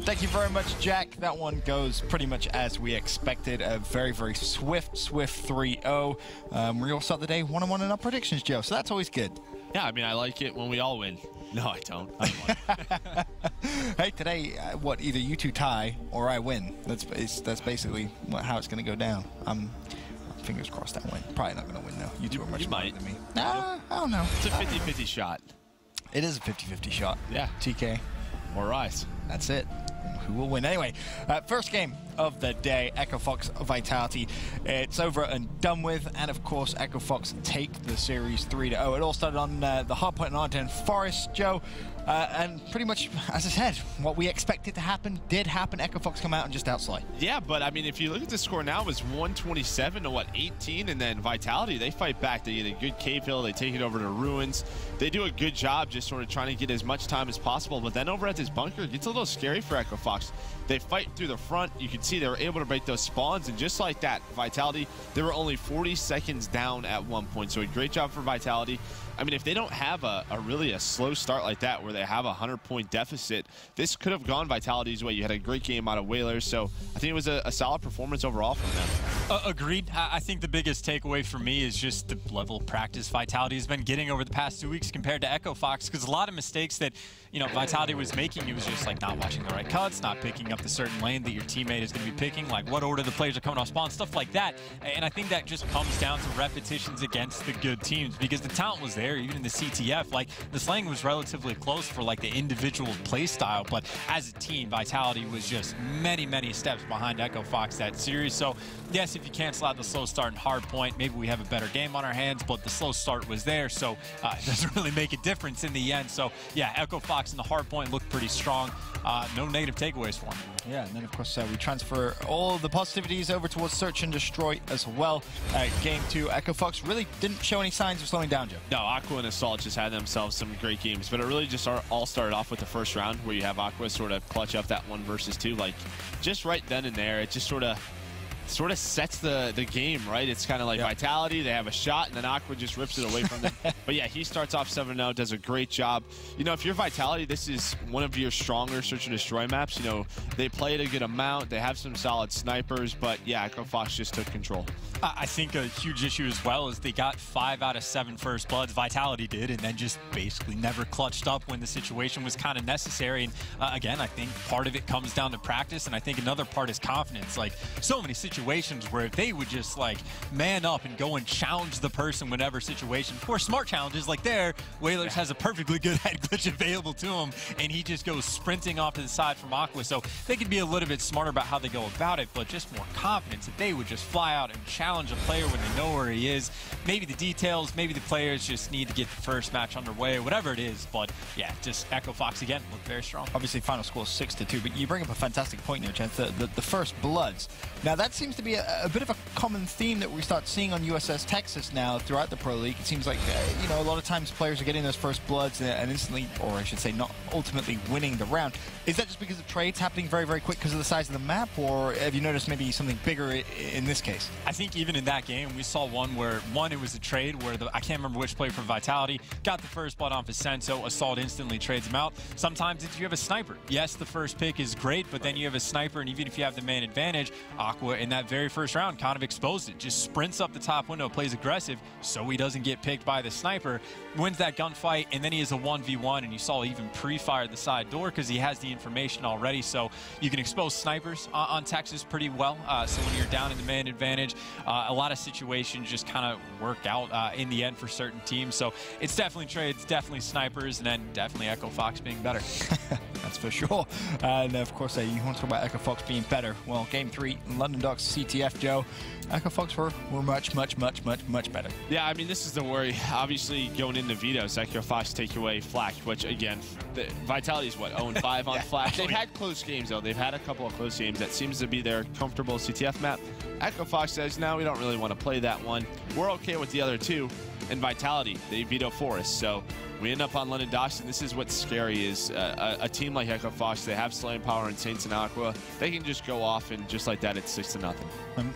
Thank you very much, Jack. That one goes pretty much as we expected. A very, very swift 3-0. We all start the day 1-1 in our predictions, Joe, so that's always good. Yeah, I mean, I like it when we all win. No, I don't. Hey, today, what, either you two tie or I win. That's basically how it's going to go down. Fingers crossed I win. Probably not going to win, though. You two are much better than me. Nah, I don't know. It's a 50-50 shot. It is a 50-50 shot. Yeah. TK. Or Rise. That's it. Who will win? Anyway, first game of the day, Echo Fox Vitality. It's over and done with, and of course, Echo Fox take the series 3-0. It all started on the hardpoint in Arden Forest, Joe, and pretty much, as I said, what we expected to happen did happen. Echo Fox come out and just outslide. Yeah, but I mean, if you look at the score now, it was 127 to what, 18, and then Vitality, they fight back. They get a good cave hill, they take it over to Ruins. They do a good job just sort of trying to get as much time as possible, but then over at this bunker, it gets a little scary for Echo Fox. They fight through the front. You can see they were able to break those spawns, and just like that, Vitality, they were only 40 seconds down at one point. So a great job for Vitality. I mean, if they don't have a really slow start like that where they have a 100-point deficit, this could have gone Vitality's way. You had a great game out of Whalers, so I think it was a solid performance overall from them. Agreed. I think the biggest takeaway for me is just the level of practice Vitality has been getting over the past 2 weeks compared to Echo Fox, because a lot of mistakes that, you know, Vitality was making, it was just like not watching the right cuts, not picking up the certain lane that your teammate is going to be picking, like what order the players are coming off spawn, stuff like that. And I think that just comes down to repetitions against the good teams, because the talent was there, even in the CTF. Like, the slaying was relatively close for like the individual play style, but as a team, Vitality was just many, many steps behind Echo Fox that series. So yes, if you cancel out the slow start and hard point, maybe we have a better game on our hands, but the slow start was there, so it doesn't really make a difference in the end. So yeah, Echo Fox and the hard point looked pretty strong. No negative takeaways for them. Yeah, and then of course we transfer all the positivities over towards Search and Destroy as well. Game 2, Echo Fox really didn't show any signs of slowing down, Joe. No, Aqua and Assault just had themselves some great games, but it really just all started off with the first round where you have Aqua sort of clutch up that 1 versus 2, like just right then and there. It just sort of sets the game, right? It's kind of like Vitality, they have a shot, and then Aqua just rips it away from them. But yeah, he starts off 7-0, does a great job. You know, if you're Vitality, this is one of your stronger Search and Destroy maps. You know, they play it a good amount, they have some solid snipers, but yeah, Echo Fox just took control. I think a huge issue as well is they got 5 out of 7 first bloods, Vitality did, and then just basically never clutched up when the situation was kind of necessary. And again, I think part of it comes down to practice, and I think another part is confidence. Like, so many situations where if they would just like man up and go and challenge the person whatever situation. Of course, smart challenges like there, Whalers has a perfectly good head glitch available to him, and he just goes sprinting off to the side from Aqua. So they could be a little bit smarter about how they go about it, but just more confidence that they would just fly out and challenge a player when they know where he is. Maybe the details, maybe the players just need to get the first match underway, whatever it is. But yeah, just Echo Fox again looked very strong. Obviously, final score 6-2, but you bring up a fantastic point there, Chance. The first bloods. Now that seems to be a bit of a common theme that we start seeing on USS Texas now throughout the Pro League. It seems like you know, a lot of times players are getting those first bloods and instantly, or I should say, not ultimately winning the round. Is that just because of trades happening very, very quick because of the size of the map, or have you noticed maybe something bigger in this case? I think even in that game, we saw one where it was a trade where I can't remember which player from Vitality got the first blood off Ascenso. Assault instantly trades him out. Sometimes if you have a sniper, yes, the first pick is great, but then you have a sniper, and even if you have the man advantage, Aqua in that very first round kind of exposed it. Just sprints up the top window, plays aggressive, so he doesn't get picked by the sniper, wins that gunfight, and then he is a 1v1, and you saw even pre-fired the side door because he has the information already. So you can expose snipers on Texas pretty well. So when you're down in the man advantage, a lot of situations just kind of work out in the end for certain teams. So it's definitely trades, definitely snipers, and then definitely Echo Fox being better. That's for sure. And of course, you want to talk about Echo Fox being better. Well, game 3, London Docks CTF, Joe. Echo Fox were much better. Yeah, I mean, this is the worry. Obviously, going into Veto's, Echo Fox take away Flak, which, again, Vitality's what, 0-5 on Flak? They've had close games, though. They've had a couple of close games. That seems to be their comfortable CTF map. Echo Fox says, no, we don't really want to play that one. We're okay with the other 2. And Vitality, they veto Forest. So we end up on London Docks, and this is what's scary is a team like Echo Fox, they have slaying power and Saints and Aqua. They can just go off, and just like that, it's 6-0.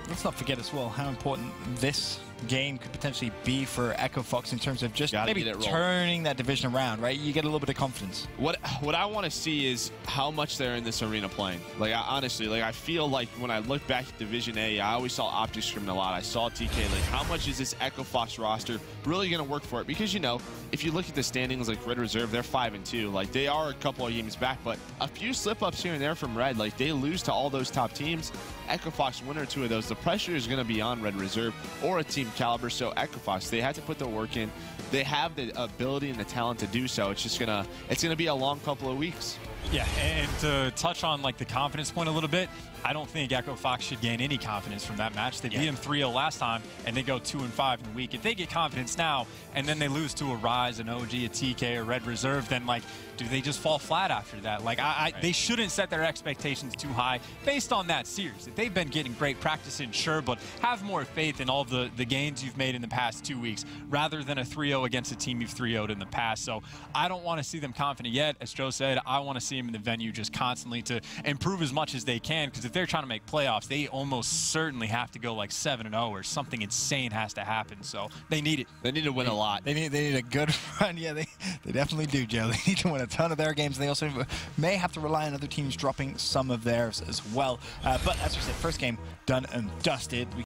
Let's not forget as well how important this game could potentially be for Echo Fox in terms of just maybe turning that division around, right? You get a little bit of confidence. What I want to see is how much they're in this arena playing. Like, honestly, like, I feel like when I look back at Division A, I always saw Optic scrimming a lot. I saw TK. Like, how much is this Echo Fox roster really going to work for it? Because, you know, if you look at the standings, like Red Reserve, they're 5-2. Like, they are a couple of games back, but a few slip-ups here and there from Red. Like, they lose to all those top teams. Echo Fox win or two of those. The pressure is going to be on Red Reserve or a Team Caliber. So Echo Fox, they had to put their work in. They have the ability and the talent to do so. It's just gonna be a long couple of weeks. Yeah, and to touch on like the confidence point a little bit, I don't think Echo Fox should gain any confidence from that match. They beat him 3-0 last time, and they go 2-5 in the week. If they get confidence now, and then they lose to a Rise, an OG, a TK, or Red Reserve, then like, do they just fall flat after that? Like, they shouldn't set their expectations too high based on that series. If they've been getting great practice in, sure, but have more faith in all the gains you've made in the past 2 weeks, rather than a 3-0 against a team you've 3-0'd in the past. So I don't want to see them confident yet. As Joe said, I want to see them in the venue just constantly to improve as much as they can, because if they're trying to make playoffs, they almost certainly have to go like 7-0 or something insane has to happen. So they need it. They need to win a lot. They need a good run. Yeah, they definitely do, Joe. They need to win a ton of their games. They also may have to rely on other teams dropping some of theirs as well. But as we said, first game done and dusted. We